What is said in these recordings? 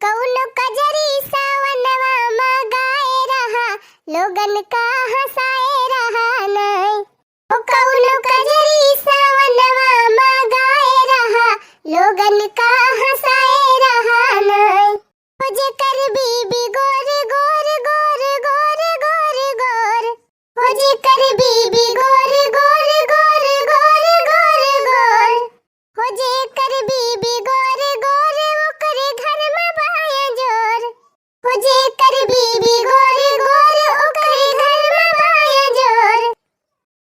कौनो कजरी सावनवा मगाए रहा लोगन का हंसाए रहा नहीं। ओ कौनो कजरी सावनवा मगाए रहा लोगन का हंसाए रहा नहीं। ओ जेकर बीबी गोर गोर गोर गोर गोर गोर, ओ जेकर बीबी गोर गोर गोर गोर गोर गोर, ओ जेकर बीबी गोर गोर ओकरे घर में बाया जोर, ओ जेकर बीबी गोर गोर ओकरे घर में बाया जोर।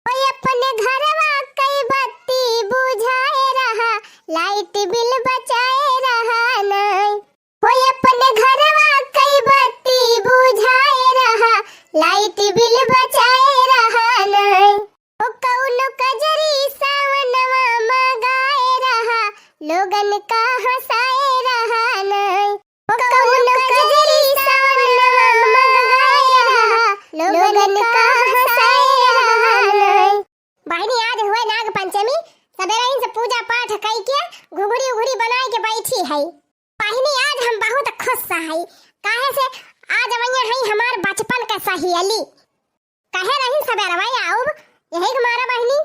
ओ अपने घरवा कई बत्ती बुझाए रहा लाइट बिल बचाए रहा नहीं। ओ अपने घरवा कई बत्ती बुझाए रहा लाइट बिल बचाए रहा नहीं। ओ कौनो कजरी सावनवा मगाए रहा लोगन का हंसाए रहा नहीं। ओ कौनो कजरी सावनवा मगाए रहा लोगन का हंसाए रहा नहीं। बहनी आज हुए नाग पंचमी, सबेरे से पूजा पाठ कई के घुघड़ी उघड़ी बनाए के बैठी है। बहनी आज हम बहुत खुश है, काहे से आज वही है हमार बचपन का सहेली। कहे रही सबेरे भाई आओ यही हमारा बहनी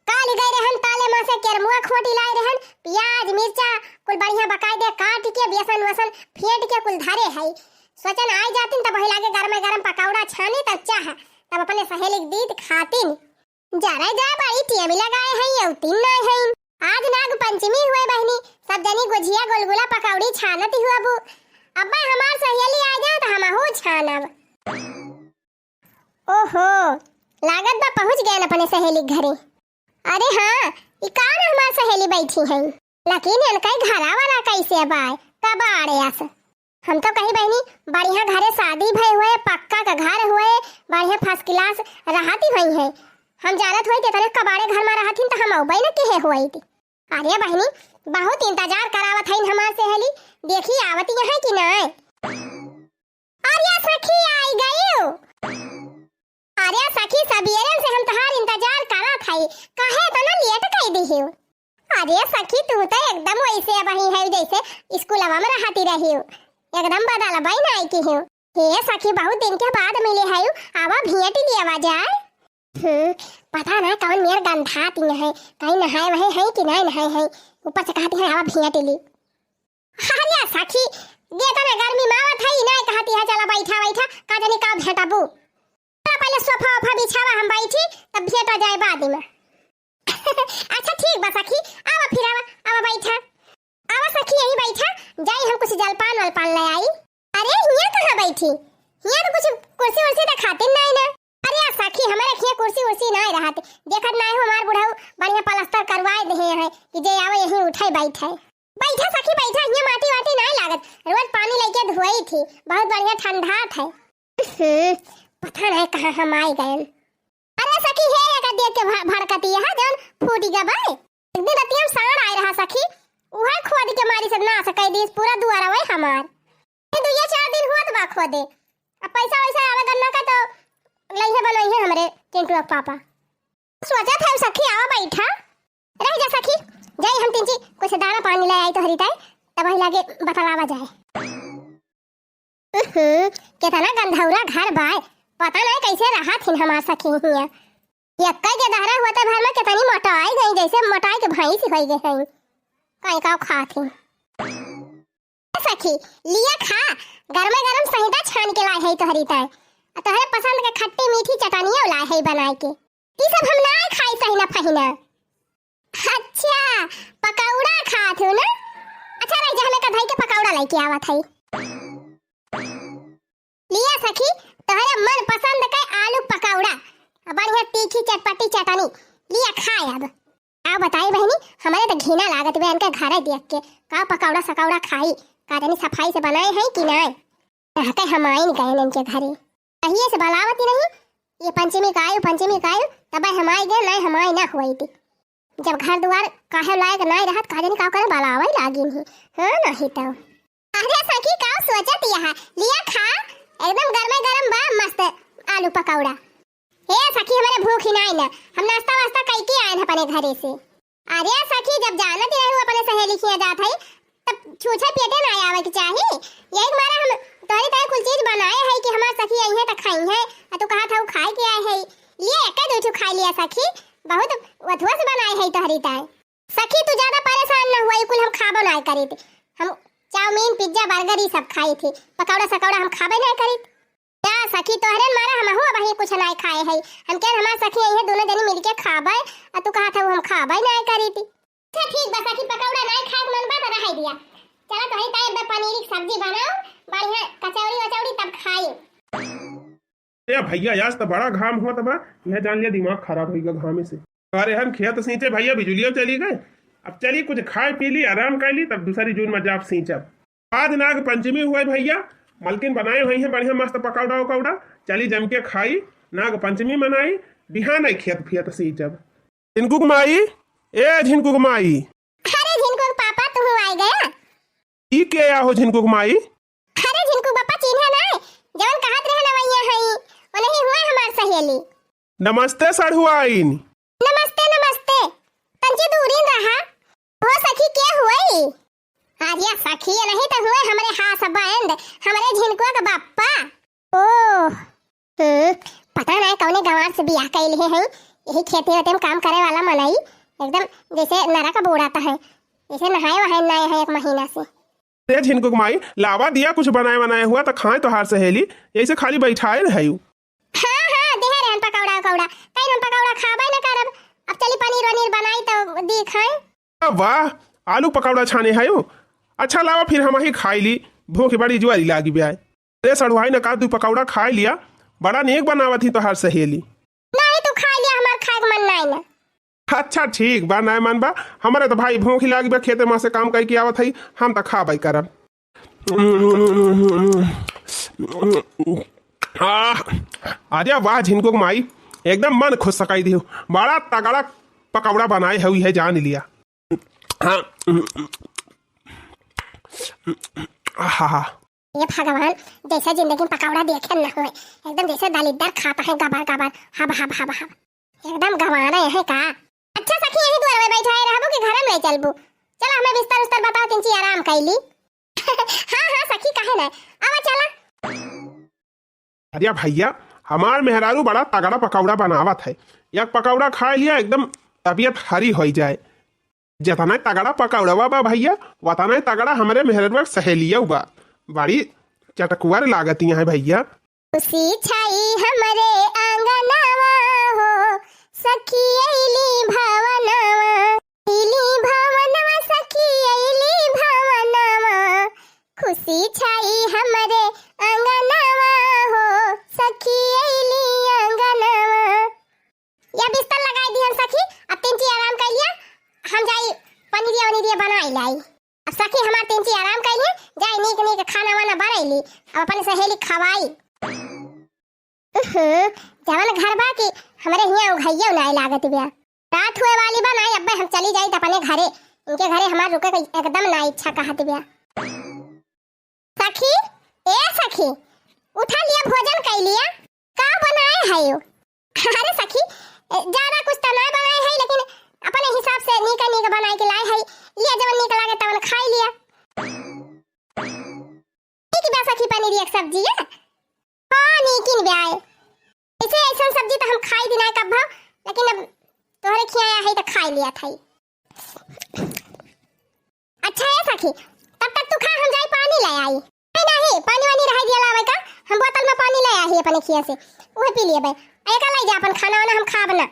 काल गए रहन ताले मां से केरमुआ खोटी लाए रहन, प्याज मिर्चा कुल बढ़िया बकाय दे काट के बेसन वसन फेंट के कुल धरे है। सोचन आई जातिन तब वही लागे गरम गरम पकौड़ा छानी तब चाह तब अपने सहेली के दीद खातिन। जरा जा बड़ी टीएम लगाए हैं यौ तीन नहीं है। आज नाग पंचमी हुए बहनी, सब जनी गुजिया गुलगुला पकौड़ी छानत हुआ बू। अब हमार सहेली आ जाए तो हम हो छानब। ओहो लागत बा पहुंच गए अपने सहेली घरे। अरे हाँ ई कौन हमार सहेली बैठी है, लेकिन इनका घरा वाला कैसे बाय कब आड़े आस। हम तो कही बहनी बढ़िया घरे शादी भई हुए पक्का का घर हुए बढ़िया फर्स्ट क्लास रहती हुई है। हम जानत होई तने कबाड़े घर में रहथिन त हम औबई न केहे होई थी। अरे बहनी बहुत इंतजार करावत हईन हमार सहेली, देखी आवत है कि नहीं। अरे सखी आई गई। अरे सखी सबेरे से हम तहार इंतजार करत हई, काहे तना लेट कई दी हो। अरे सखी तू तो एकदम वैसे बही है जैसे स्कूलवा में रहती रही हो, एकदम बदल बई नहीं की हो। हे सखी बहुत दिन के बाद मिले है, आवा भेंट लिया जाए। पता ना कौन मेर गंधाती है, कहीं नहाए वहे है कि नहीं नहाए है, ऊपर से कहती है आवा भेंट ली। अरे सखी देखा ना गर्मी मावत है नहीं कहती है चला बैठा बैठा का जानी का भेंटबू। पहले सोफा ओफा बिछावा हम बैठी तब भेंट आ जाए बाद में। अच्छा ठीक बा सखी आवा फिर आवा बैठा। आवा सखी यही बैठा जाई हम कुछ जलपान वलपान ले आई। अरे हिया कहां बैठी, हिया तो कुछ कुर्सी उर्सी दिखाते नहीं ना। अरे सखी हमारे खिया कुर्सी उर्सी नहीं रहते, देखत नहीं हो हमार बुढ़ऊ बढ़िया प्लास्टर करवाए दे है कि जे आवे यही उठाई बैठे। बैठा सखी बैठा, हिया माटी वाटी नहीं लागत, रोज पानी लेके धोई थी, बहुत बढ़िया ठंडा है। पता नहीं कहां हम आई गए। अरे सखी हे का देख के भड़कती है जन फूटी गए भाई। एक दिन रात हम साण आए रहा सखी, उहे खोद के मारी से ना सकै दिस पूरा दुआरा वही हमार। ये 2-4 दिन होत बा खोदे, अब पैसा वैसा आवे करना का तो लइहे बनई है हमरे टेंटुआ पापा। सोचा था सखी आवा बैठा रह जा सखी, जाई हम तिनची कुछ दाना पानी ले आई तो हरिताई तब ही लागे बतलावा जाए। कितना गंधौरा घर बाय, पता नहीं कैसे रहा थी हमार सखी हिया। यक्का के दहरा होता भर में कितनी मोटाई गई जैसे मोटाई के भैंस हो गई है, कहीं का खा थी। सखी लिया खा गरम गरम सहीदा छान के लाई है तो हरिताई, तोहरे पसंद के खट्टी मीठी चटनिया लाए है बनाए के। ई सब हम ना खाई सही ना फहिना। अच्छा पकौड़ा खात हो ना, अच्छा रह जा हमें कढ़ाई के पकौड़ा लेके आवत है। लिया सखी तोहरे मन पसंद के आलू पकौड़ा बढ़िया तीखी चटपटी चटनी लिया खाए। अब आओ बताई बहनी हमारे तो घिना लागत बहन के घर देख के का पकौड़ा सकौड़ा खाई का जानी सफाई से बनाए हैं कि नहीं। कहते हम आई गए इनके घरे कहिए से बलावती नहीं, ये पंचमी का आयु तब हम आई गए नहीं हमारी ना हुई थी। जब घर द्वार काहे लायक नहीं रहत का जानी का करे बलावा लागी नहीं। हां नहीं तो अरे सखी का सोचत यहां लिया खा एकदम गरम बा मस्त आलू पकौड़ा। हे सखी हमारे भूख ही नहीं ना, हम नाश्ता वास्ता कई के आए हैं अपने घरे से। अरे सखी जब जानत रहे अपने सहेली के जात है तब छूछे पेटे ना आवे के चाहिए। यही मारा हम तोरी तय कुल चीज बनाए है कि हमार सखी आई है त खाई है। आ तू कहा था वो खाए के आए है, लिए एक दो ठो खा लिया सखी, बहुत वथुआ से बनाए है तोहरी तय। सखी तू ज्यादा परेशान न हुआ, कुल हम खाबो ना करी थी। हम चाउमीन पिज्जा बर्गर ये सब खाई थी, पकौड़ा सकौड़ा हम खाबे नहीं करी। क्या सखी तोहरे मारा हम हो वही कुछ नहीं खाए है। हम कह हमार सखी आई है दोनों जनी मिलके खाबे, आ तू कहा था वो हम खाबे नहीं करी थी। अच्छा ठीक बा सखी, पकौड़ा नहीं खाए मन बा त रह दिया। चला तोहरी तय बे पनीर की सब्जी बनाओ बढ़िया, कचौड़ी वचौड़ी तब खाई। ए भैया आज तो बड़ा घाम हुआ तबा, यह जान लिया दिमाग खराब होगा घामे से। अरे हम खेत सींचे भैया, बिजुलियों चली गए। अब चलिए कुछ खाए पी ली, आराम कर ली, तब दूसरी जून में जाप सींचब। आज नाग पंचमी हुआ भैया, मलकिन बनाए हुई है बढ़िया मस्त पकौड़ा उकौड़ा, चली जम के खाई, नाग पंचमी मनाई, बिहान आई खेत फियत सींचब। झिनकुक माई, ए झिनकुक माई। अरे झिनकुक पापा तू आ गया। ई के आ हो झिनकुक माई? अरे झिनकुक पापा चिन्ह ना जवन कहत रहे नवैया हई, वो नहीं हुआ हमार सहेली। नमस्ते सढ़ुआइन। नमस्ते नमस्ते, तंची दूरी रहा। हो सखी क्या हुई? आजिया सखी नहीं तो हुए हमारे हसबैंड, हमारे झिनकुआ का बाप्पा। ओह पता नहीं कौने गंवार से बियाह कैले हैं। यही खेती होते में काम करे वाला मनाई, एकदम जैसे नरा का बोड़ाता है, जैसे नहाए वहाए नए है 1 महीना से। अरे झिनकुक माई लावा दिया कुछ बनाए बनाए हुआ तो खाए तो हार सहेली, ऐसे खाली बैठाए है। हाँ हाँ दे रहे हम पकौड़ा उकौड़ा, कहीं हम पकौड़ा खाबे न करब। अब चली पनीर वनीर बनाई तो दी खाए। वाह आलू पकौड़ा छाने है। अच्छा लावा फिर हम ही खाई ली, भूख बड़ी जुआरी लागी ब्याह। अरे सड़ुआई ने कहा तू पकौड़ा खा लिया, बड़ा नेक बनावत थी तो हार सहेली। नहीं तू खा लिया, हमार खाए के मन नहीं ना। अच्छा ठीक बा, नहीं मन बा, हमारे तो भाई भूख ही लागी बा, खेते में से काम करके आवत है, हम तो खा बाई करब। अरे वाह झिनकुक माई, एकदम मन खुश सकाई दी, बड़ा तगड़ा पकौड़ा बनाए हुई है जान लिया। हाँ ये भगवान जैसा जिंदगी में पकौड़ा देखे न हुए, एकदम जैसे दालीदार खाता है गबार गबार, हब हब हब हब, एकदम गवाना है का। अच्छा सखी यही द्वार में बैठा रहबो कि घर में ले चलबू? चलो हमें बिस्तर उस्तर बताओ, तिनची आराम कैली। हाँ हाँ सखी काहे ना, आवा चला। अरे भैया हमार मेहरारू बड़ा तगड़ा पकौड़ा बनावत है, एक पकौड़ा खा लिया एकदम तबीयत हरी हो जाए। जितना तगड़ा पकौड़ा बा भैया उतना तगड़ा हमारे मेहरारू सहेलिया बा, बड़ी चटकुआर लागती है भैया। खुशी छाई हमरे आंगनवा हो, सखी अइली भवनवा, अइली भवनवा सखी अइली भवनवा। खुशी छाई हमरे आंगनवा हो, सखी अइली आंगनवा। या बिस्तर लगाई दी हम सखी, अब तिनची आराम कर लिया, हम जाई पनीरिया वनीरिया बनाई लाई। अब सखी हमार तिनची आराम कर लिया, जाई नीक नीक खाना वाना बनाई ली, अब अपन सहेली खवाई। जवन घर बा कि हमारे हिया उघैया नहीं लागत बिया, रात हुए वाली बा नहीं, अब्बे हम चली जाई त अपने घरे, इनके घरे हमार रुके के एकदम ना इच्छा कहत बिया। सखी ए सखी उठा लिया, भोजन कर लिया, का बनाए है यो? अरे सखी ज्यादा कुछ तो नहीं बनाए है, लेकिन अपने हिसाब से नीक नीक बनाए के लाए है, लिया जवन नीक लागे तवन खाई लिया। ठीक बा सखी पनीर एक सब्जी है, हाँ नीकिन ब्याए ऐसे ऐसा सब्जी तो हम खाई दी नहीं कब, लेकिन अब तोहरे खियाया है तो खाई लिया था। अच्छा है सखी, तब तक तू खा, हम जाई पानी ले आई। नहीं पानी वानी रह दिया लावे का, हम बोतल में पानी ले आई अपने खिया से, वही पी लिए बे। एक लाई जा अपन खाना वाना हम खाब ना।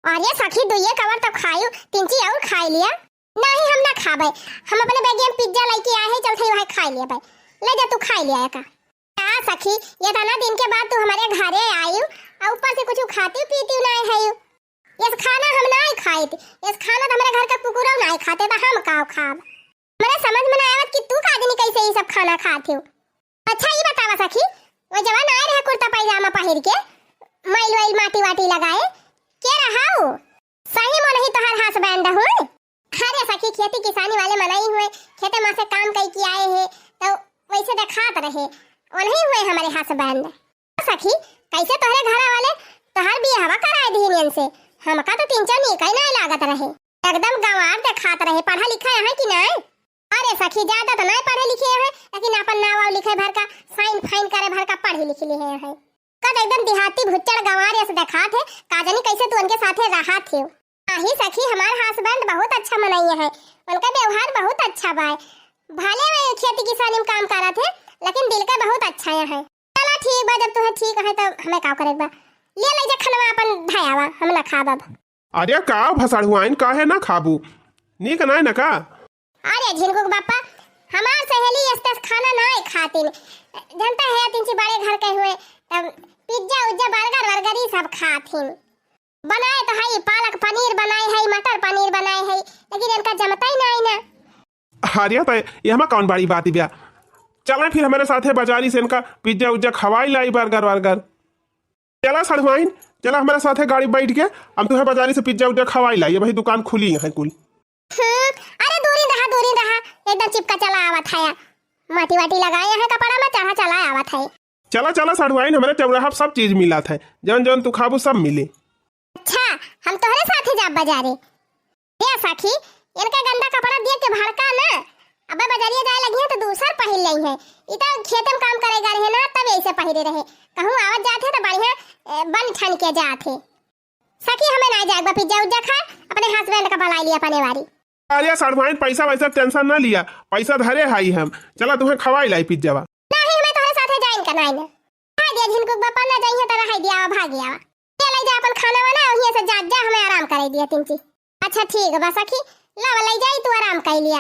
और ये सखी दुइये कवर तब खायू, तिनची और खाई लिया। नहीं हम ना खाबे, हम अपने बैग में पिज्जा लेके आए हैं, चल थे वहां खाई लिए बे। ले जा तू खाई लिया का। क्या सखी ये दाना दिन के बाद तू हमारे घरे आई और ऊपर से कुछ खाती पीती नहीं है। ये खाना हम नहीं खाई थी, ये खाना तो हमारे घर का कुकुरा नहीं खाते, तो हम काव खाब? मेरे समझ में ना आवत कि तू कादनी कैसे ये सब खाना खाती हो। अच्छा ये बतावा सखी, वो जवान आए रहे कुर्ता पैजामा पहन के, मैल वैल माटी वाटी लगाए, क्या रहा हो? सही में नहीं तो हर हसबैंड हुए? अरे सखी खेती किसानी वाले मनाई हुए, खेते में से काम करके आए हैं, तो वैसे दिखात रहे, नहीं हुए हमारे हसबैंड। सखी कैसे तोहरे घर वाले तोहर बियाह कराए दिए से, हमका तो 3-4 नीक ही नहीं लागत रहे, एकदम गंवार दिखात रहे। पढ़ा लिखा है कि नहीं? अरे सखी ज्यादा तो नहीं पढ़े लिखे हैं, लेकिन अपन नाव वाव लिखे भर का साइन फाइन करे भर का पढ़े लिखे लिए हैं। कद एकदम देहाती भुच्चड़ गंवार ऐसे देखा थे, काजनी कैसे तू उनके साथे रहा थे। ही सखी हमारे हस्बैंड बहुत अच्छा मनाइए है, उनका व्यवहार बहुत अच्छा बा। भले वे खेती किसानी में काम करा थे, लेकिन दिल का बहुत अच्छा है। चला ठीक बा, जब तुम्हें ठीक है तो हमें का करे बा, ले ले जा खनवा अपन भायावा, हम ना खाब अब। अरे का भसड़ुआइन काहे ना खाबू, नीक नहीं न का। अरे झिनकुक बापा, हमार सहेली इस खाना नहीं खातिन, जानता है तीन सी बड़े घर के हुए तब पिज्जा उज्जा बर्गर वर्गर ही सब खातिन। बनाए तो है पालक पनीर बनाए है, मटर पनीर बनाए है, लेकिन इनका जमता ही नहीं ना। अरे तो ये हमें कौन बड़ी बात है, चला फिर हमारे साथ है बाजारी से इनका पिज्जा उज्जा खवाई लाई बर्गर वर्गर। चला सड़वाइन, चला हमारे साथ है गाड़ी बैठ के, हम तुम्हें बाजारी से पिज्जा उज्जा खवाई लाई, भाई दुकान खुली है कुल। अरे दूरी रहा एकदम चिपका चला आवत है, माटी वाटी लगाए हैं कपड़ा में चढ़ा चला आवत है। चला चला सड़वाइन, हमारे चौराहा सब चीज मिला था, जौन जौन तू खाबू सब मिले। अच्छा हम तोहरे साथ जा बाजारे। ये सखी इनका गंदा कपड़ा देख के भड़का ना, अबे बाजारिया जाए लगी है तो दूसर पहिर लई है, इता खेत में काम करेगा रहे ना तब ऐसे पहिरे रहे, कहूं आवत जाते तो बढ़िया बन ठन के जाते। सखी हमें ना जाएगा पिज्जा उज्जा खा, अपने हस्बैंड का बुला लिया अपने वारी। अरे सड़वाइन पैसा वैसा टेंशन ना लिया, पैसा धरे हाई हम, चला तुम्हें खवाई लाई पिज्जा बा। नहीं मैं तोहरे साथे जाइन का नहीं ना, आ दिया झिनकुक बापा ना जाइए तो रह दिया भाग गया। ले ले जा अपन खाना वाना और ये से जा हमें आराम करे दिया तिनची। अच्छा ठीक बा सखी, ला ले जाई तू आराम कर लिया।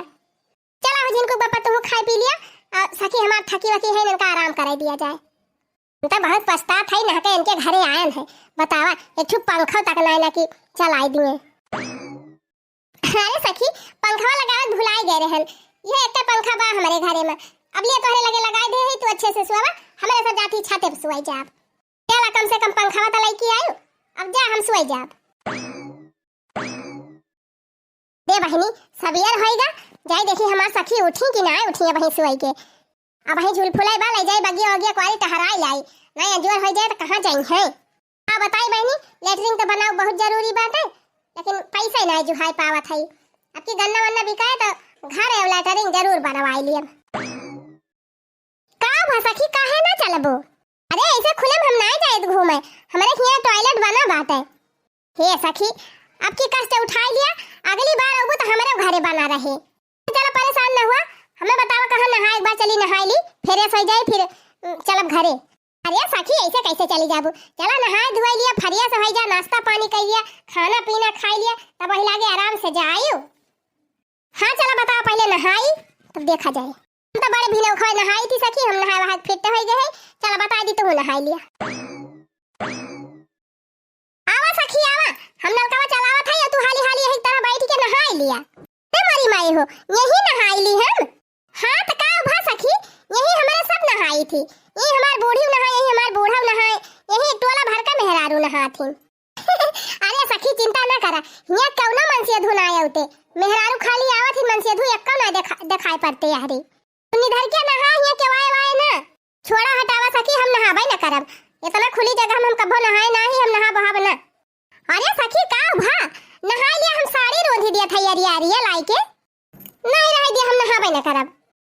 चला हो जिनको बापा तू खाई पी लिया, और सखी हमार थकी वकी है इनका आराम करे दिया जाए। तो बहुत पछतात है ना के इनके घरे आयन है, बतावा एक ठू पंखा तक नहीं ना कि चलाई दिए। अरे सखी पंखा लगावत भुलाए गए रहन, ये एक पंखा बा हमारे घरे में, अब लिए तोहरे लगे लगाए दे है, तू अच्छे से सुआवा, हमारे साथ जाती छाते पे सुआई जा। चला कम से कम पंखा तो लाई की आयो, अब जा हम सुआई जा। दे बहनी सबियर होएगा, जाई देखी हमार सखी उठी कि ना उठी है वही सुई के, अब वही झूल फुलाई बा ले जाई बगिया वगिया क्वारी टहराई लाई, नहीं अंजोर हो जाए तो कहां जाई है। हां बताई बहनी, लेटरिन तो बनाओ बहुत जरूरी बात है, लेकिन पैसा ही नहीं जुहाई पावत है। अब की गन्ना वन्ना बिकाए तो घर है लेटरिन जरूर बनवाई लिए। का भा सखी काहे ना चलबो, अरे ऐसे खुले में हम नहीं जाए घूमे, हमारे यहाँ टॉयलेट बना बात है। हे सखी अब की कष्ट उठा लिया, अगली बार आबू तो हमारे घरे बना रहे। चलो परेशान न हुआ, हमें बताओ कहां नहाए, एक बार चली नहाई ली फिर ऐसे हो जाए, फिर चलब घरे। अरे सखी ऐसे कैसे चली जाबू, चला नहाए धुआई लिया, फरिया से हो जा, नाश्ता पानी कर लिया, खाना पीना खाई लिया, तब वही लागे आराम से जाइयो। हाँ चला बताओ पहले नहाई तब देखा जाए। हम तो बड़े भीनो खाए नहाई थी सखी, हम नहाए वहां फिट हो गए, चला बता दी तो नहाई लिया। आवा सखी आवा, हम नलका चलावा था, तू हाली हाली यही तरह बैठ के नहाई लिया। तुम्हारी माई हो यही नहाई ली हम। हाँ तो का भा सखी, यही हमारे सब नहाई थी, यही हमार बूढ़ी नहाई, यही हमार बूढ़ा नहाए, यही टोला भर का मेहरारू नहा थी। अरे सखी चिंता ना करा, यहाँ कौनो मनसे धुन आए होते, मेहरारू खाली आवत ही मनसे धु एक्का ना दिखाई पड़ते यारी। निधर के नहा यहाँ के वाए वाए ना, छोड़ा हटावा सखी, हम नहाबे न करब, इतना खुली जगह में हम कभो नहाए ना ही, हम नहा बहाब ना। अरे सखी का भा नहा लिया, हम साड़ी रोधी दिया था यारी यारी लाई के, नहीं रह दिया, हम नहाबे न करब।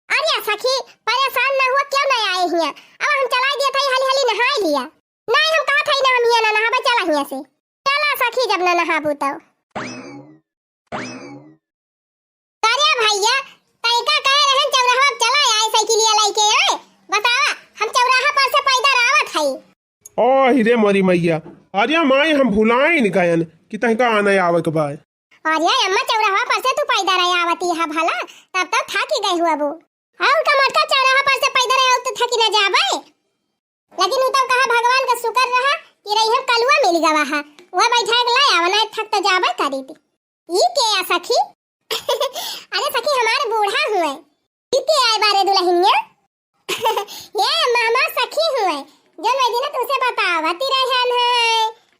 अरे सखी परेशान ना हुआ, क्यों नहीं आए हिया, अब हम चला दिया था हाली हाली नहा लिया। नहीं हम कहा था ना हम हिया ना नहाबे, चला हिया से। चला सखी जब ना नहाबू तो। अरे भैया तैका कहे रहन चौराहा चला आए साइकिलिया लाई के आए, बतावा हम चौराहा पर से पैदल आवत हई। ओ हिरे मोरी मैया, अरे माई हम भुलाए न गयन कि तहका आने आवे के बाद। अरे अम्मा चौराहा पर से तू पैदल आई आवती है भला, तब तक थक गई हुआ वो। और का मटका चौराहा पर से पैदल आई तो थकी न जाबे, लेकिन उ तब कहा भगवान का शुक्र रहा कि रही हम कलुआ मिल गवा है, वह बैठा के लाया वना थक तो जाबे करी थी। ई के आ सखी अरे सखी हमारे बूढ़ा हुए, ई के आए बारे दुल्हनिया ये मामा सखी हुए, जो मैं दिन तुझसे बतावती रहन है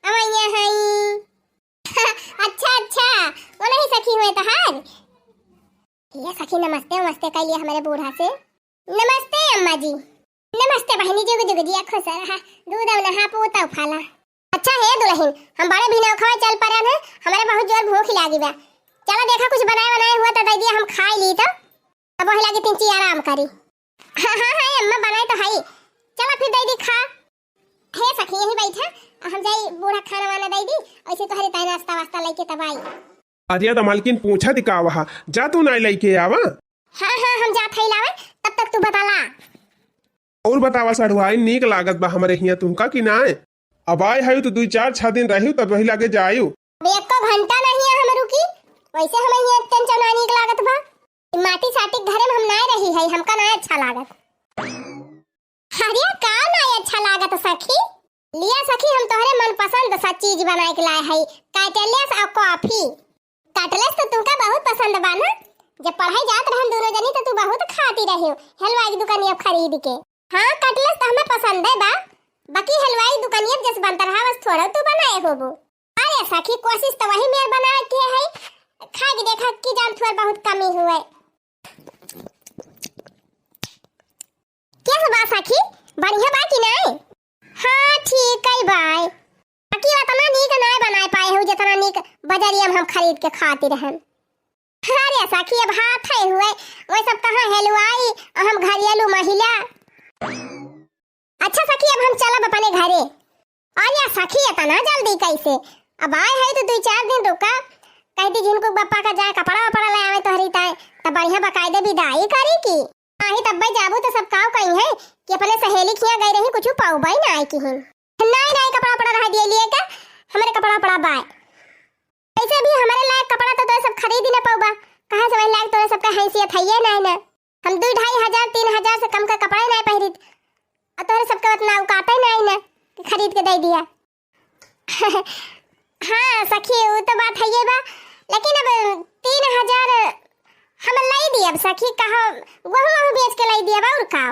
अवैया हई। अच्छा अच्छा वो नहीं सखी हुए तहार। ये सखी नमस्ते नमस्ते कह लिया हमारे बूढ़ा से। नमस्ते अम्मा जी। नमस्ते बहनी, जुग जुग जी खुश रहा, दूध नहा पोता फाला। अच्छा है दुल्हन, हम बड़े भी ना खाए चल पड़े हैं, हमारे बहुत जोर भूख लगी बा, चलो देखा कुछ बनाए बनाए हुआ तो दे दिया हम खाई ली तो अब वही लगे तीन ची आराम करी। हाँ हाँ हाँ अम्मा बनाए तो है। चला फिर दे दी खा। हे सखी यही बैठा हम जाई बूढ़ा खाना वाना दे दी ऐसे तो हरे ताई नाश्ता वास्ता लेके तब आई। अरे तो मालकिन पूछा दिखा वहा जा तू ना लेके आवा। हाँ हाँ हम जात है लावे तब तक तू बताला। और बतावा सड़ुआई नीक लागत बा हमरे हिया तुमका कि ना अब आए है तो 2-4 दिन रही तब वही लागे जायु। एक को घंटा नहीं है हम रुकी वैसे हमें ये टेंशन आने की लागत बा। माटी साटी घरे में हम ना रही है हमका ना अच्छा लागत। अरे का ना अच्छा लागत सखी लिया सखी हम तोहरे मन पसंद सा चीज बनाए के लाए है काटलेस और कॉफी। काटलेस तो तुमका बहुत पसंद बा ना जब पढ़ाई जात रहन दोनों जनी तो तू बहुत खाती रही हो हलवाई दुकानिया खरीद के। हाँ काटलेस तो हमें पसंद है बा बाकी हलवाई दुकानिया जैसे बनता रहा बस थोड़ा तू बनाए होबो। अरे सखी कोशिश तो वही मेर बना के है खा के देखा कि जान थोड़ा बहुत कमी हुए। क्या बा सखी बढ़िया बा कि नहीं? हाँ ठीक है भाई बाकी उतना नीक ना बना पाए हो जितना नीक बाजारिया में हम खरीद के खाते रहन। अरे सखी अब हाथ है हुए वो सब कहाँ हलवाई और हम घरेलू महिला। अच्छा सखी अब हम चलब अपने घरे। अरे सखी इतना जल्दी कैसे अब आए है तो 2-4 दिन रुका कहती जिनको बप्पा का जाए कपड़ा वपड़ा ले आवे तोहरी ताए तब बढ़िया बकायदे विदाई करी की आही तब भाई जाबू तो सब काव कही है कि अपने सहेली खिया गई रही कुछ पाऊ भाई ना आई की है नहीं नहीं कपड़ा वपड़ा रह दिए लिए का हमारे कपड़ा वपड़ा बाय ऐसे भी हमारे लायक कपड़ा तो सब खरीद ही ना पाऊबा कहां से वही लायक तो सबका हैसियत है ये नहीं ना हम 2-2,500-3,000 से कम का कपड़ा ही नहीं पहिरित और तोरे सबका उतना औकात ही नहीं ना कि खरीद के दे दिया। हाँ सखी वो तो बात है ये बा लेकिन अब 3,000 हम लाई दिए अब सखी कहा वह बेच के लाई दिया और का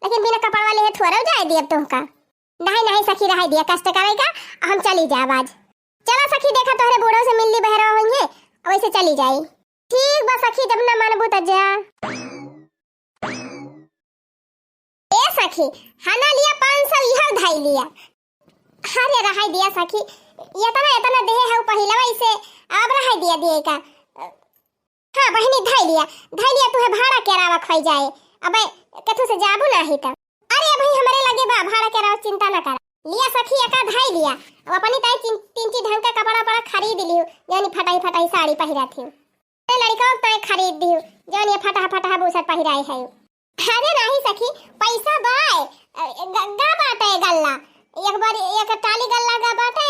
लेकिन बिना कपड़ा वाले है थोड़ा जाए दिए अब तुमका नहीं नहीं सखी रह दिया कष्ट करेगा हम चली जाए आज। चला सखी देखा तोहरे बूढ़ों से मिलनी बहरा होंगे वैसे चली जाई। ठीक बा सखी जब ना मानबू त जा। ए सखी हना लिया 500 यह धाई लिया। अरे रहाई दिया सखी इतना देह है पहिला वैसे अब रहाई दिया दिए का। हाँ बहनी धाई लिया तू है भाड़ा के रावा खाई जाए अबे कथु से जाबू ना ही त। अरे भाई हमारे लगे बा भाड़ा के रावा चिंता ना कर लिया सखी एका धाई लिया अब अपनी ताई तीन ढंग का कपड़ा पड़ा खरीद लियो यानी फटाई साड़ी पहिरा थी लड़का ताई खरीद दियो यानी फटा बूसर पहिराई है। अरे नहीं सखी पैसा बाय गग्गा बाटे गल्ला एक बार एक टाली गल्ला गा बाटे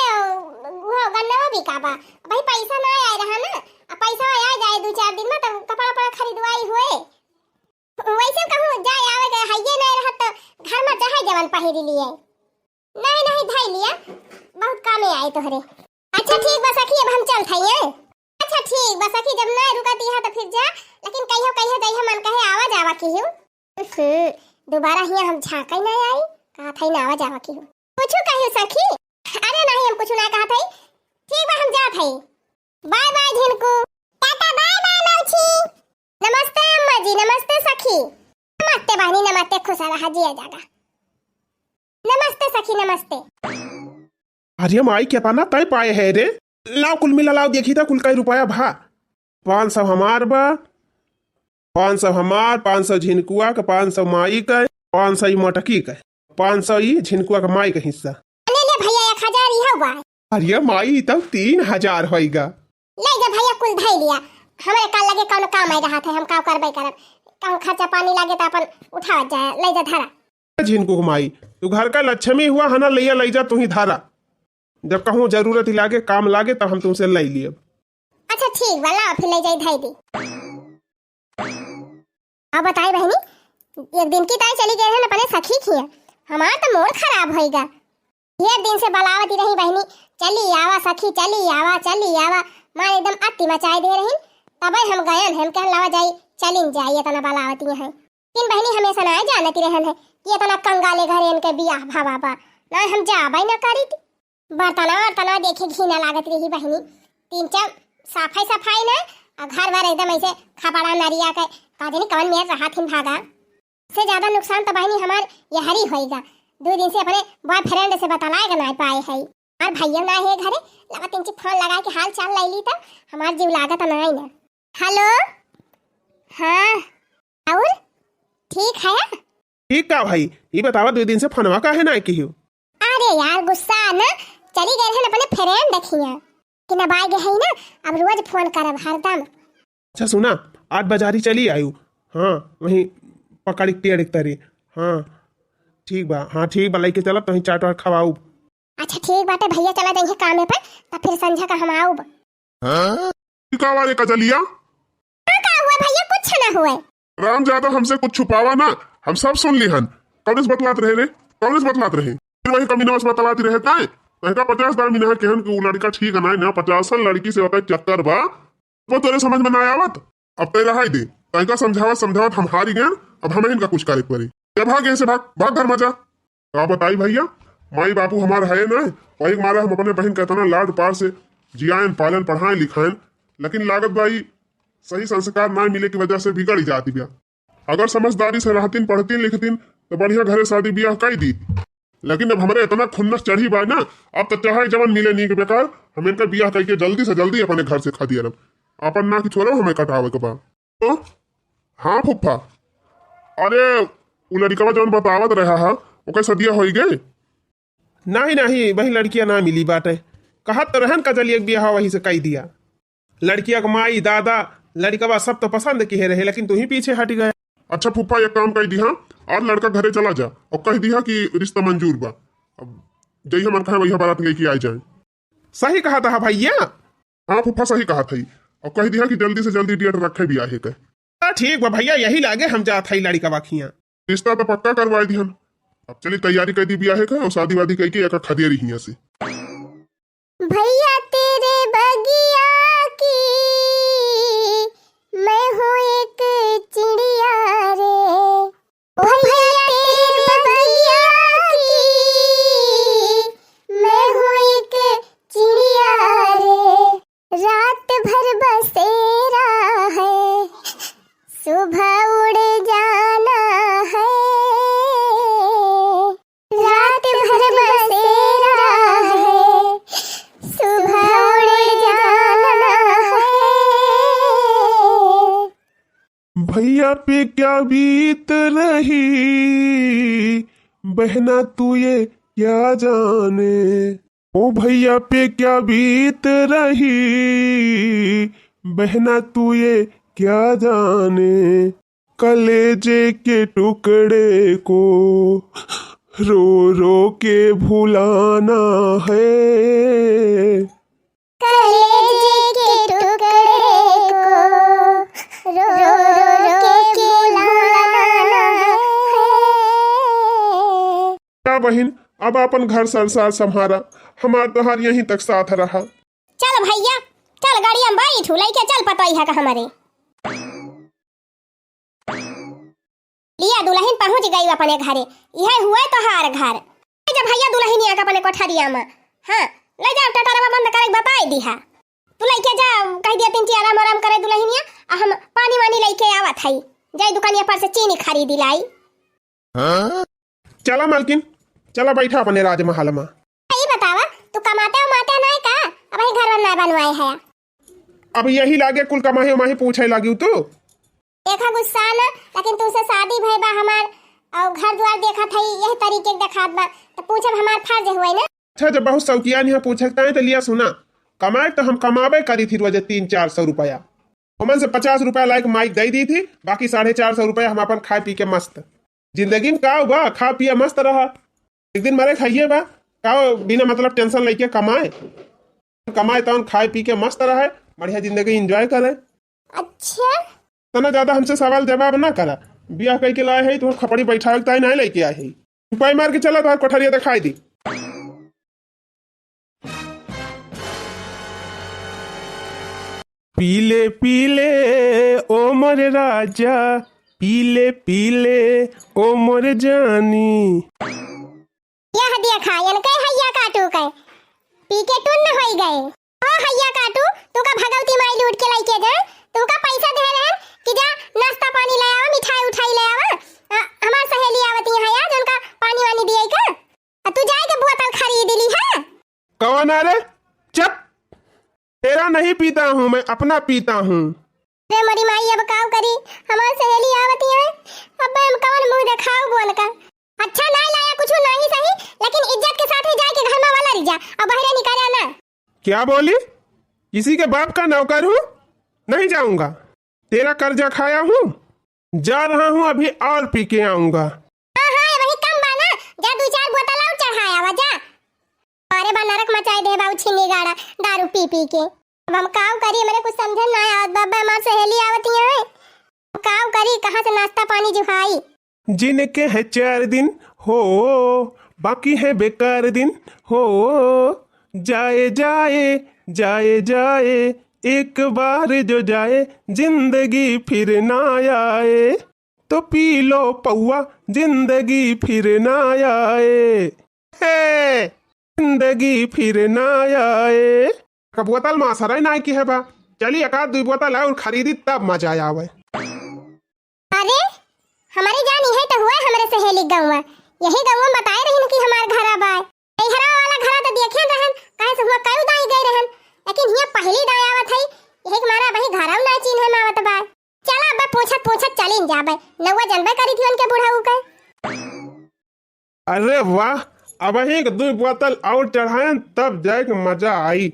वो गन्ना भी का बा भाई पैसा ना आए रहा ना पैसा आ जाए 2-4 दिन में तो कपड़ा पड़ा खरीदवाई हुए वैसे कहूं जाए आवे के हइये नहीं रहा तो घर में चाहे जवन पहिरी लिए नहीं धाई लिया बहुत कामे आए तोहरे। अच्छा ठीक बा सखी अब हम चल थइए। अच्छा ठीक बा सखी जब ना रुकती है तो फिर जा लेकिन कहियो जइहा मन कहे आवा जावा की हूं दोबारा हिया हम झांकै ना आई कहा थई ना आवा जावा की हूं कुछ कहियो सखी। अरे नहीं हम कुछ ना कहा थई ठीक बा हम जात हई bye bye Jhinku tata bye bye मौची। नमस्ते अम्मा जी नमस्ते सखी नमस्ते बहनी नमस्ते खुश रहा जिया जागा नमस्ते सखी नमस्ते। अरे माई क्या पाना तय पाए है रे लाओ कुल मिला लाओ देखी था कुल का रुपया भा 500 हमार बा 500 हमार 500 झिनकुआ का 500 माई का 500 मटकी का 500 झिनकुआ का माई का हिस्सा ले ले भैया 1000 ही होगा। अरे माई तब 3,000 होएगा ले जा भैया कुल धाई लिया हमारे काल लगे कौन काम आई रहा था हम का करबे करब कहूं खर्चा पानी लागे तो अपन उठा जाए ले जा धारा झिनकू माई तू घर का लक्ष्मी हुआ हना लिया ले जा तू ही धारा जब कहूँ जरूरत ही लागे काम लागे तब हम तुमसे ले लिए। अच्छा ठीक बा ला फिर ले जाई धाई दी। अब बताई बहनी एक दिन की ताई चली गई है अपने सखी खिया हमारा तो मूड खराब होएगा ये दिन से बलावती रही बहनी चली आवा सखी चली आवा मां एकदम अति मचाई दे रही तब हम गए हम कह लावा जाई चलिन जाइए तना बलावती है तीन बहनी हमेशा ना जानती रहन है कि इतना कंगाले घरे इनके बियाह भावा ना हम जाबई ना करी बर्तना देखे घीना लागत रही बहनी 3-4 सफाई ना और घर बार एकदम ऐसे खपड़ा नरिया के काजनी कवन में रहा थिन भागा से ज्यादा नुकसान तो बहनी हमार यहरी होएगा 2 दिन से अपने बॉयफ्रेंड से बतलाएगा ना पाए है और भैया ना है घरे लगा 3 फोन लगा के हाल चाल ले ली था हमार जीव लागत ना है ना। हेलो हाँ और ठीक है? ठीक का भाई, ये बतावा 2 दिन से फोनवा का है ना कि हो? अरे यार गुस्सा ना, चली गए हैं अपने फ्रेंड देखिए कि ना बाय गए हैं ना, अब रोज फोन करब हरदम। अच्छा सुना, 8 बाजारी चली आयु। हाँ वहीं पकड़ टेड़ तरी। हाँ ठीक बा, हाँ ठीक बा, लेके चलब तहीं चाट वाट खवाऊ। अच्छा ठीक बाटे भैया, चला जाइए कामे पर, तब फिर संझा का हम आऊब। का वाले का चलिया का हुआ भैया? कुछ ना हुआ। राम ज्यादा हमसे कुछ छुपावा ना, हम सब सुन लिहन। कौन बतलात रहे रे, कौन बतलात रहे? फिर वही कमी नमस बतलाती रहे का 50 बार मिना कहन कि वो लड़का ठीक है ना 50 लड़की से होता चक्कर बा, वो तेरे समझ में ना आवत। अब तेरा हाई दे तैका समझावत हम हारी गए। अब हमें इनका कुछ करे पड़ी। क्या भाग ऐसे भाग घर मजा। का बताई भैया, माई बापू हमारा है ना, वही मारा हम अपने बहन कहता ना लाड पार से जियान पालन पढ़ाएं लिखाएं, लेकिन लागत भाई सही संस्कार ना मिले की वजह से बिगड़ जाती ब्याह। अगर समझदारी से रहतीन पढ़तीन लिखतीन तो बढ़िया घरे शादी ब्याह कर दी। लेकिन अब हमारे इतना खुन्नस चढ़ी बा ना, अब तो चाहे जवन मिले नहीं के बेकार हम इनका ब्याह करके जल्दी से जल्दी अपने घर से खा दिया अपन ना कि छोड़ो हमें कटावे के बाद। तो हाँ फुफ्फा, अरे वो लड़का जवन बतावत रहा है वो कैसा दिया हो गए? नहीं वही लड़कियां ना मिली बाटे। कहा तो रहन का चलिए ब्याह वही से कही दिया। लड़किया का माई दादा लड़का सब तो पसंद की है रहे, लेकिन तू ही पीछे हट गया। अच्छा फुफ्फा एक काम कह दिया, आज लड़का घरे चला जा और कह दिया कि रिश्ता मंजूर बा। अब जही मन कहे वही बारात गई कि आ जाए। सही कहा था भैया। हाँ फुफ्फा सही कहा था, और कह दिया कि जल्दी से जल्दी डेट रखे भी आहे के। ठीक बा भैया, यही लागे हम जात है लड़का बाखिया। रिश्ता तो पक्का करवा दिहन। अब चलिए तैयारी कर दी ब्याह का और शादी वादी कह के एक खदिया रही से। भैया तेरे बगिया की मैं हूँ एक चिड़िया रे, भैया तेरे बगिया की मैं हूँ एक चिड़िया रे, रात भर बसेरा है सुबह उड़ जाना है, रात भर बसेरा है सुबह उड़ जाना है। भैया पे क्या बीत रही बहना तू ये क्या जाने। ओ भैया पे क्या बीत रही बहना तू ये क्या जाने। कलेजे के टुकड़े को रो रो के भुलाना है। कलेजे के टुकड़े को रो रो के भुलाना है। क्या बहन, अब अपन घर संसार संभारा, हमार तोहार यहीं तक साथ रहा। चल भैया चल, गाड़ी हम बैठ लेके चल पतवाई है का हमारे लिया दुल्हन पहुंच गई अपने घरे। यह हुआ तोहार घर। जब भैया दुल्हन यहाँ अपने कोठरिया में, हाँ ले जाओ टटरवा बंद करे बताई दिहा। तू लेके जा कह दिया तीन आराम आराम करे दुल्हनिया, हम पानी वानी लेके आवत हई, जाई दुकानिया पर से चीनी खरीदी लाई। चला मालकिन, चला बैठा अपने राजमहल में। ये बतावा तू कमाते उमाते नहीं का, अब ही घर ना बनवाए है। अब यही लागे कुल कमाही उमाही पूछे लागी तू। देखा गुस्सा ना, लेकिन तुमसे शादी भई बा हमार और घर द्वार देखा था यही तरीके के दिखात बा, तो पूछब हमार फर्ज हुआ ना। अच्छा जब बहुत शौकिया नहीं पूछता है तो लिया सुना, कमाए तो हम कमाबे करी थी रोज 300-400 रुपया। उमन से 50 रुपया लायक माइक दे दी थी, बाकी 450 रुपया हम अपन खाए पी के मस्त जिंदगी में का बा खा पिया मस्त रहा। एक दिन मारे खाइए बा का बिना मतलब टेंशन लेके कमाए तो खाए पी के मस्त रहे, बढ़िया जिंदगी एंजॉय करे। अच्छा तना ज्यादा हमसे सवाल जवाब ना करा। ब्याह कह के लाए है तो खपड़ी बैठा ताई नहीं लेके आए है। उपाय मार के चला तो कोठरिया दिखाई दी। पीले पीले ओ मोर राजा, पीले पीले ओ मोर जानी। यह दिया खायन कह हैया काटू कह पी के टुन न होई गए। ओ हैया काटू तू का भगवती माई लूट के लेके जा, तू का पैसा दे रहे कि जा नाश्ता पानी ले आवा, मिठाई उठाई ले आवा। हमार सहेली आवती है यार उनका पानी वानी दिए का, तू जाए के बोतल खरीद ली है। कौन आ रे? चुप, तेरा नहीं पीता हूँ मैं, अपना पीता हूँ। रे मरी माई अब काव करी, हमार सहेली आवती है क्या बोली? किसी के बाप का नौकर हूँ? नहीं जाऊंगा। तेरा कर्जा खाया हूँ, जा रहा हूँ अभी और पी के आऊंगा। हाँ हाँ वही कम बाना, जा 2-4 बोतल और चढ़ाया वा जा। अरे बा नरक मचाई दे बाऊ छिन्नी गाड़ा दारू पी पी के। अब हम काव करी, मेरे कुछ समझ ना आवत। बाबा हमार सहेली आवती है, काव करी कहाँ से नाश्ता पानी जुहाई। जिनके है 4 दिन हो बाकी है बेकार दिन हो, जाए जाए जाए जाए एक बार जो जाए जिंदगी फिर ना आए, तो पी लो पौआ जिंदगी फिर ना आए, हे जिंदगी फिर ना आए। का बोतल में असर ना की है बा, चलिए 1-2 बोतल और खरीदी तब मजा आवे। अरे हमारी जानी है तो हुआ हमारे सहेली गाँव, यही गाँव में बताए रही कि हमार घर बा। हरा वाला घर तो देखे रहन, कहे से हुआ कई दाई गए रहन, लेकिन हिया पहली दाई आवत है। यही के मारा वही घरव ना चिन्ह में आवत बा। चला अब पूछत पूछत चलिन जाबे, नौवा जनबे करी थी उनके बुढ़ाऊ के। अरे वाह, अब ही 2 बोतल और चढ़ाएं तब जाके मजा आई।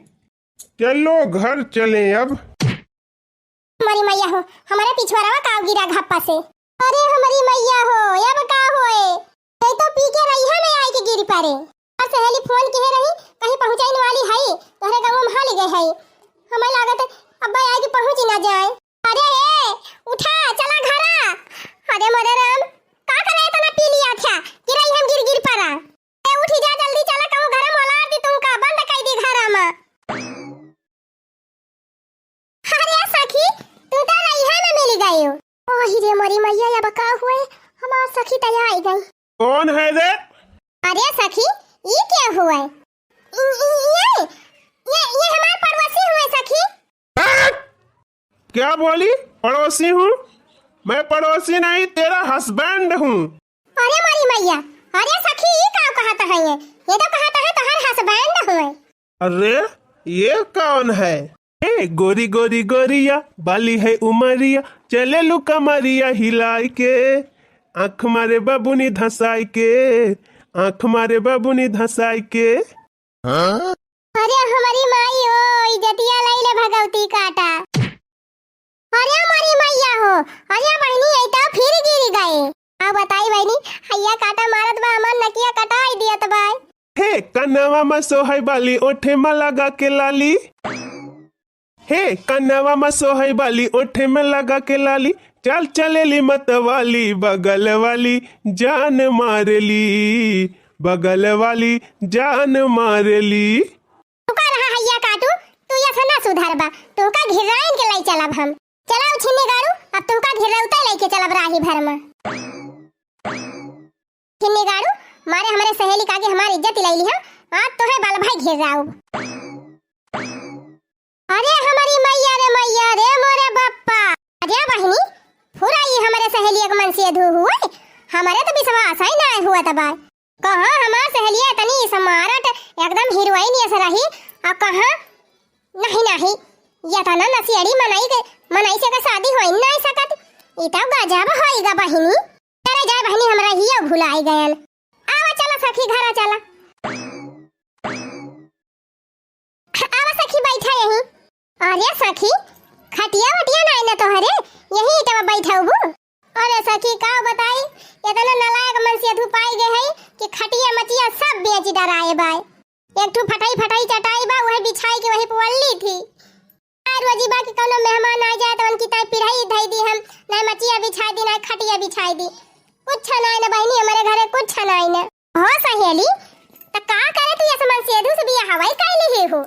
चलो घर चले अब। हमारी मैया हो, हमारे पिछवाड़ा काव गिरा घप्पा से। अरे हमारी मैया हो, अब का होए? ये तो पी के रही है, मैं आई के गिरी पारे। और सहेली फोन किए रही कहीं पहुंचाने वाली है, तोहरे गांव में हाली गए है। हमें लागत अब्बा आई के पहुंच ही ना जाए। अरे ए उठा चला घरा। अरे मरे राम का करे इतना पी लिया था कि रही हम गिर गिर पड़ा। ए उठी जा जल्दी, चला कहूं घर में मोला दी तुमका बंद कर दी घरा में। अरे सखी तू तो रही है ना मिल गई हो। ओही रे मरी मैया अब का हुए, हमार सखी तैयार आई गई। कौन है रे? अरे सखी ये क्या हुआ? ये हमारे पड़ोसी हुए सखी। क्या बोली? पड़ोसी हूँ? मैं पड़ोसी नहीं, तेरा हस्बैंड हूँ। अरे मारी मैया, अरे सखी ये क्या कहता है? ये तो कहता है तुम्हारे हस्बैंड हुए। अरे ये कौन है? ए गोरी गोरी गोरिया बाली है उमरिया, चले लू कमरिया हिलाई के, आँख मारे बाबूनी धसाई के, आँख मारे बाबूनी धसाई के। अरे हमारी माई हो, इज्जतिया लइले भगवती काटा। अरे हमारी मैया हो, अरे बहनी आई तो फिर गिर गए। आ बताई बहनी, हैया काटा मारत बा, हमर नकिया कटाई दियत बा। हे कनवा में सोहई बाली, ओठे में लगा के लाली। हे कनवा में सोहई बाली, ओठे में लगा के लाली, चल चलेली मत वाली, बगल वाली जान मारली, बगल वाली जान मारली। तू का रहा हैया काटू, तू ये ना सुधर बा, तू का घिराइन के लाई चलब हम। चलाओ छिन्नी गाड़ू, अब तू का घिरौता लेके चलब राही भर में। छिन्नी गाड़ू मारे हमारे सहेली का के हमारी इज्जत लैली है, आज तो है बाल भाई घेर जाओ। अरे हमारी मैया रे मोरे बप्पा। अरे बहनी पूरा ये हमारे सहेली के मन से धू हुए, हमारे तो विश्वास ही ना हुआ तबा। कहां हमार सहेलिया तनी समारट एकदम हीरोइन जैसा रही, और कहां नहीं ये तो ना नसियड़ी मनाई से का शादी होई ना सकत। ई तो गजब होईगा बहिनी। अरे जा बहिनी हमरा हियो भुलाई गयन। आवा चला सखी घरा चला। आवा सखी बैठा यहीं। अरे सखी खटिया वटिया नहीं ना तोहरे, यहीं तो बैठाऊ। अरे सखी का बताई, इतना नलायक मन से धु पाई गए है कि खटिया मचिया सब बेच डराए बाय। एक ठू फटाई चटाई बा वही बिछाई के वही पवल्ली थी। रोजी बाकी कोनो मेहमान आ जाए तो उनकी ताई पिढ़ाई धई दी, हम ना मचिया बिछा दी ना खटिया बिछाई दी। कुछ नहीं ना बहनी, हमारे घरे कुछ नहीं ना। हो सहेली त का करे तू ये समन से धु से बिया हवाई काई नहीं हो।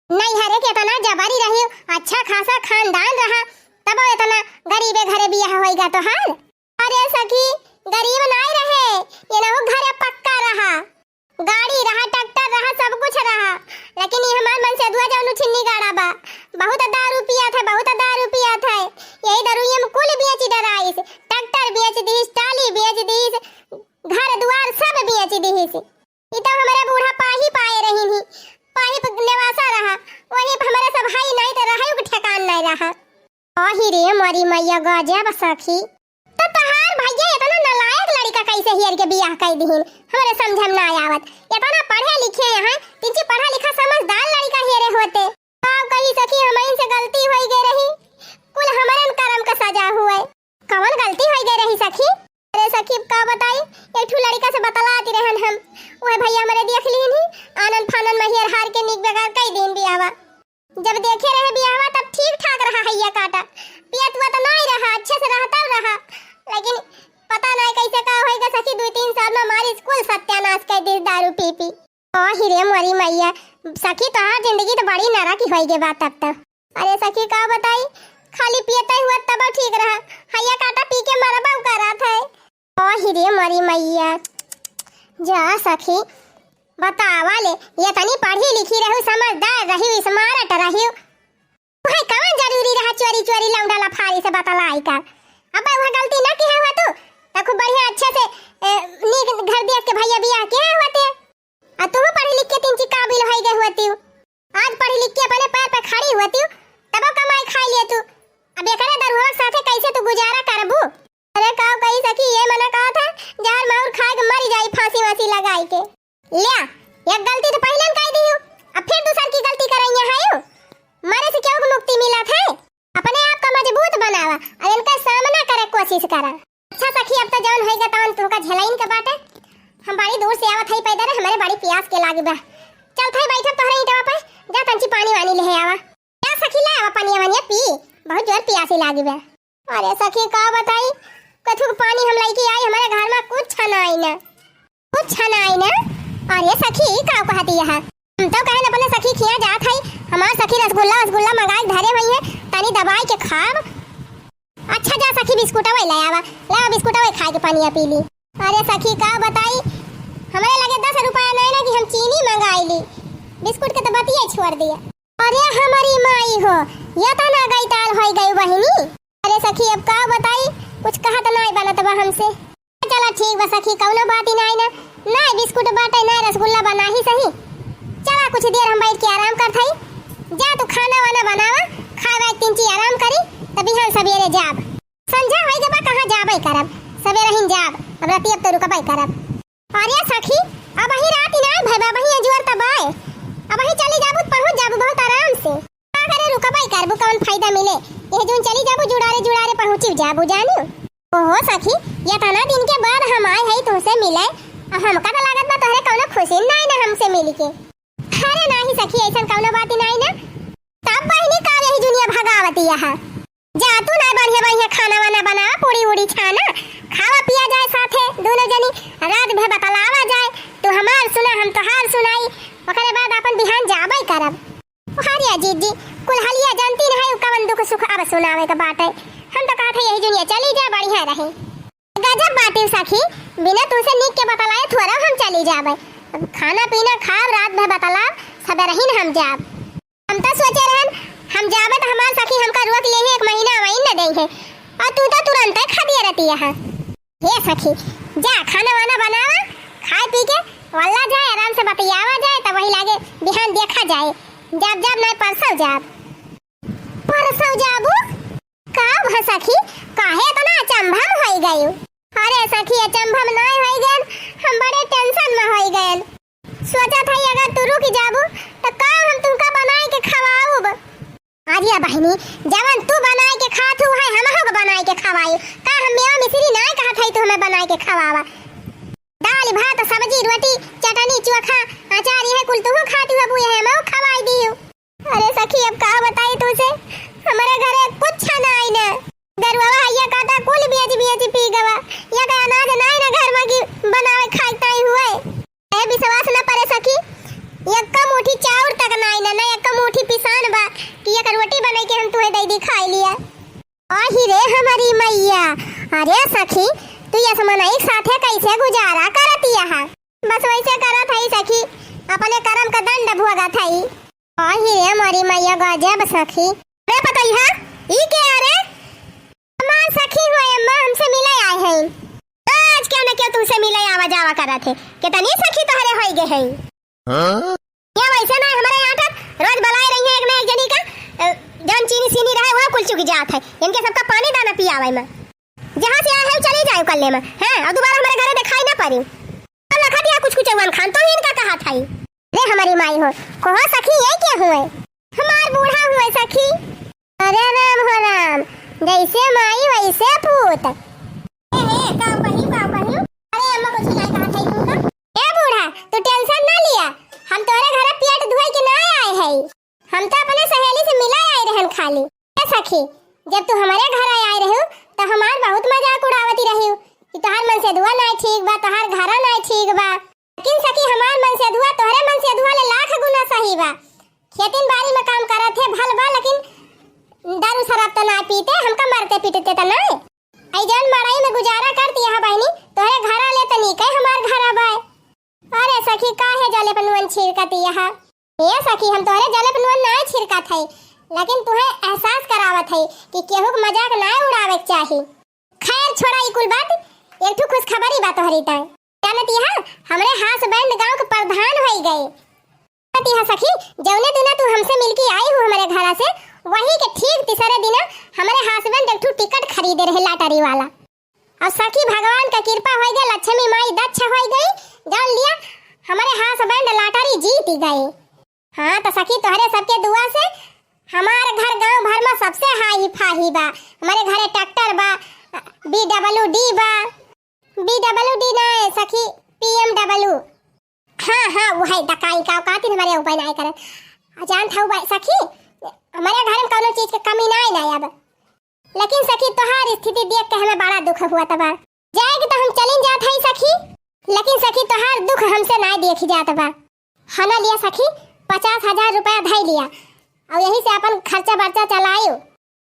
नहीं हरे के तना जबारी रही, अच्छा खासा खानदान रहा, तब इतना गरीबे घरे बिया होईगा तो हाल। अरे सखी गरीब नहीं रहे, ये ना हो घरे पक्का रहा, गाड़ी रहा, ट्रैक्टर रहा, सब कुछ रहा, लेकिन ये हमार मन से दुआ जानु छिन्नी गाड़ा बा। बहुत दारू पिया था, बहुत दारू पिया था। यही दारू ये कुल बेच डराइस, ट्रैक्टर बेच दीस, टाली बेच दीस, घर द्वार सब बेच दीस। ई तो हमारे बूढ़ा पाही पाए रही थी, पाही निवासा रहा, वही हमारे सब भाई नहीं तो रहा के ठिकान नहीं रहा। ओही रे मोरी मैया गजब सखी। तो तहार भैया इतना नालायक लड़का कैसे ही पियर के बियाह कई दीहिन हमरे समझम ना आवत इतना पढ़े लिखे यहाँ तिनची पढ़ा लिखा समझदार लड़का हेरे होते पाव कही सखी हमइन से गलती होई गई रही कुल हमरन करम का सजा हुए कौन गलती होई गई रही सखी अरे सखी का बताई एक ठू लड़का से बतलाती रहन हम ओए भैया हमरे देख लीन ही आनंद फानन महियर हार के निक बेगार कई दिन बियाहवा जब देखे रहे बियाहवा तब ठीक ठाक रहा हैया काटा पियत हुआ तो नहीं रहा अच्छे से रहता रहा लेकिन पता नहीं कैसे का होएगा सखी 2-3 साल में हमारी स्कूल सत्यानाश कर दी दारू पी पी ओ हिरे मरी मैया सखी तो हर जिंदगी तो बड़ी नरा की होई के बात अब तक अरे सखी का बताई खाली पियता हुआ तब ठीक रहा हैया काटा पी के मरबा करा था ओ हिरे मरी मैया जा सखी बतावा ले ये तनी पढ़ी लिखी रहू समझदार रही स्मार्ट रही भाई कौन जरूरी रहा चोरी चोरी लौंडा लफारी से बतलाई कर अब वह गलती ना की है हुआ तू खूब बढ़िया अच्छे से नीक घर देख के भैया बियाह के होते आ तू पढ़ी लिख के तीन काबिल हो गई होती आज पढ़ी लिख के अपने पैर पे खड़ी होती तब कमाई खाई ले तू अब एकरे दरुआ साथे कैसे तू गुजारा करबू अरे काऊ कही सकी ये मना कहा था जहर मार खा के मर जाई फांसी वासी लगाई के ले एक गलती तो पहले कह दी अब फिर दूसर की गलती करैया है मरे से क्यों मुक्ति मिला था अपने आप का मजबूत बनावा और इनका सामना करे कोशिश करा अच्छा सखी अब तो जान होएगा तवन तू का झलाइन के बाटे हम बड़ी दूर से आवत हई पैदल हमारे बड़ी प्यास के लागी बा चल थाई बैठ तोहरे ईटवा पे जा तंची पानी वानी ले आवा क्या सखी ले आवा पानी वानी पी बहुत जोर प्यासी लागी बा अरे सखी का बताई कथु पानी हम लाई के आई हमारे घर में कुछ छनाई ना अरे सखी का कहती है हम तो कहे अपने सखी खिया जात हई हमार सखी रसगुल्ला मंगाई धरे हुई है तनी दबाई के खाब अच्छा जा सखी बिस्कुटवा ले आवा ला बिस्कुटवा खा के पानी पी ली अरे सखी का बताई हमारे लगे 10 रुपया नहीं ना कि हम चीनी मंगाई ली बिस्कुट के तो बतिया छोड़ दिया अरे हमारी माई हो ये तो ना गई ताल हो गई बहिनी अरे सखी अब का बताई कुछ कहा तो नहीं बनत बा हमसे चला ठीक बा सखी कौनो बात ही नहीं बिस्कुट बाटे नहीं रसगुल्ला बना ही सही चला कुछ देर हम बैठ के आराम कर थई जा तू खाना वाना बनावा खावा 3 चीज आराम करी तभी हम सवेरे जाब संजा होई के बा कहां जाबै करब सवेरे ही जाब अब राती अब तो रुकबै करब अरे सखी अब ही रात ही नहीं भई बाबा ही जुर तबाय अब ही चली जाबू पहुंच जाबू बहुत आराम से का करे रुकबै करबू कौन फायदा मिले ये जोन चली जाबू जुड़ारे पहुंची जाबू जानी ओहो सखी ये तना दिन के बाद हम आए हई तुमसे मिले हमका तो लागत बा तोहरे कौनो खुशी नहीं ना हमसे मिल के अरे नहीं सखी ऐसा कौनो बात नहीं ना तब बहनी का यही दुनिया भगावती है जा तू ना बढ़िया खाना वाना बना पूरी उड़ी छाना खावा पिया जाए साथे दोनों जनी रात भर बतलावा जाए तू हमार सुना हम तोहार सुनाई ओकरे बाद अपन बिहान जाबै करब हरिया जीजी कुल हलिया जानती नहीं कवन दुख सुख अब सुनावे का बात है हम तो कहते यही दुनिया चली जा बढ़िया रहे गजब बात है सखी बिना तुमसे नीक के बतलाए थोड़ा हम चली जाबै खाना पीना खाब रात भर बतला सवेरे ही हम जाब हम तो सोचे रहन हम जाबे तो हमार सखी हमका रोक ले 1 महीना वहीं न देंगे और तू तो तुरंत खा दिया रहती है हे सखी जा खाना वाना बनावा खाए पी के वल्ला जाए आराम से बतियावा जाए तब वही लागे बिहान देखा जाए जब नहीं परसों जाबू का भा सखी काहे इतना अचंभा में होई गई अरे सखी अचंभा में नहीं होई गन हम बड़े टेंशन में होई गन सोचा था अगर तू रुक जाबू तो का हम तुमका बनाए के खवाऊब आजिया बहनी जवन तू बनाए के खातू है हम हो बनाए के खवाई का हम मेवा मिश्री नहीं कहा था तू हमें बनाए के खवावा दाल भात सब्जी रोटी चटनी चोखा अचार ये कुल तू खाती है बुए है मैं खवाई दियो अरे सखी अब का बताई तुझे हमारे घरे कुछ नहीं ना गरुआ हैया काटा कुल बेच पी गवा या का अनाज नहीं ना घर में की बनावे खाइता ही हुए ए विश्वास न परे सखी एक मुट्ठी चाउर तक नहीं ना एक मुट्ठी पिसान बा कि एक रोटी बना के हम तुहे दे दी खाई लिया आही रे हमारी मैया अरे सखी तू ये समान एक साथे कैसे गुजारा करती है बस वैसे करत है सखी अपने कर्म का दंड भोगा थई आही रे हमारी मैया गजब सखी मैं पता ही है ई के अरे हमार सखी हो अम्मा हमसे मिले आए हैं आज क्या ना क्या तुमसे मिले आवा जावा करा थे कितनी सखी तोहरे होई गए हैं क्या वैसे ना हमारे यहाँ तक रोज बुलाए रही है एक ना एक जनी का जौन चीनी सीनी रहे वहाँ कुल चुकी जात है इनके सबका पानी दाना पियावे में जहाँ से आए हैं चले जाओ कल्ले में हैं और दोबारा हमारे घर दिखाई ना परी अब लखा दिया कुछ कुछ वन खान तो इनका कहा था रे हमारी माई हो कहो सखी ये क्या हुए हमार बूढ़ा हुए सखी अरे राम हो राम जैसे माई वैसे पूत अरे अम्मा कुछ नहीं कहा था तुमका ए बूढ़ा तू टेंशन ना लिया हम तोरे घर पेट धोए के ना आए हैं हम तो अपने सहेली से मिला आए रहन खाली ए सखी जब तू हमारे घर आए रहो तो हमार बहुत मजाक उड़ावती रही कि तोहार मन से दुआ नहीं ठीक बा तोहार घरा नहीं ठीक बा लेकिन सखी हमार मन से दुआ तोहरे मन से दुआ ले लाख गुना सही बा खेतीन बाड़ी में काम करत थे भल बा लेकिन दारू शराब तो ना पीते हमका मारते पीटते तो नहीं आई जान मड़ाई में गुजारा करती है बहनी तोहरे घरा ले तो नहीं कहे हमार घरा बा अरे सखी काहे जले पनुवन छिड़कती है ए सखी हम तोहरे जले पनुवन नहीं छिड़कत है लेकिन तुहे एहसास करावत है कि केहू के मजाक ना उड़ावे के चाहिए खैर छोड़ा ई कुल बात एक ठो खुश खबरी बा तोहरी तय जानती है हमरे हस्बैंड गांव के प्रधान हो गए जानती है सखी जौने दिन तू हमसे मिलके आई हो हमारे घर से वही के ठीक तीसरे दिन हमारे हस्बैंड एक ठो टिकट खरीदे रहे लॉटरी वाला और सखी भगवान का कृपा हो गई लक्ष्मी माई दक्ष हो गई जान लिया हमारे हस्बैंड लॉटरी जीत गए हाँ तो सखी तोहरे सबके दुआ से हमारे घर गांव भर में सबसे हाई फाही बा हमारे घरे ट्रैक्टर बा BWD बा BWD ना सखी PMW हाँ वो है दकाई का काती हमारे ऊपर नहीं करे जान था भाई सखी हमारे घर में कोनो चीज की कमी नहीं अब लेकिन सखी तोहार स्थिति देख के हमें बड़ा दुख हुआ तबा जाएगी तो हम चलिन जात है सखी लेकिन सखी तोहार दुख हमसे नहीं देखी जात बा हना लिया सखी 50,000 रुपया धई लिया और यही से अपन खर्चा बर्चा चलायो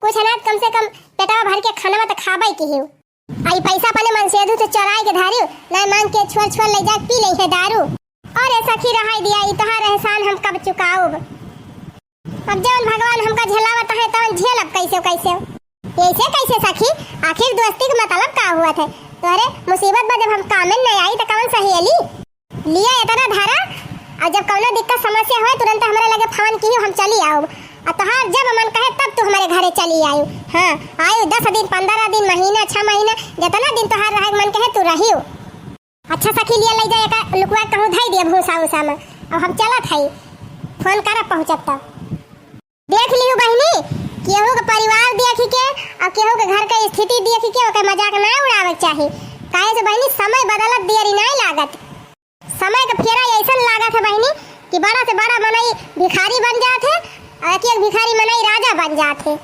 कुछ अनाज कम से कम पेटवा भर के खाना तो खाबई की हियो आई पैसा अपने मन से तो चोराई के धारियो ना मांग के छोड़ ले जा पी ले है दारू और ऐसा की रहाई दिया ई तोहार एहसान हम कब चुकाओ अब जौन भगवान हमका झेलावत है तौन झेलब कैसे कैसे सखी आखिर दोस्ती का मतलब का हुआ था तोरे मुसीबत में जब हम काम में नहीं आई तो कौन सहेली लिया इतना धारा और जब कौनो दिक्कत समस्या हो तुरंत हमारे लगे फोन की हम चली आओ और तोहार जब मन कहे तब तू हमारे घरे चली आयो हाँ आयो 10 दिन 15 दिन महीना 6 महीना जितना दिन तोहार रहे मन कहे तू रहियो अच्छा सखी लिया ले जाए का लुकवा कहूं धई दिया भूसा उसा में अब हम चलत हई फोन करा पहुंचब तब देख लियो बहनी केहू के परिवार देख के और केहू के घर के स्थिति देख के ओके मजाक ना उड़ावे चाहिए काहे से बहनी समय बदलत देरी नहीं लागत समय का फेरा ऐसा लागत है बहनी कि बड़ा से बड़ा मनई भिखारी बन जात है और एक भिखारी मनई राजा बन जात है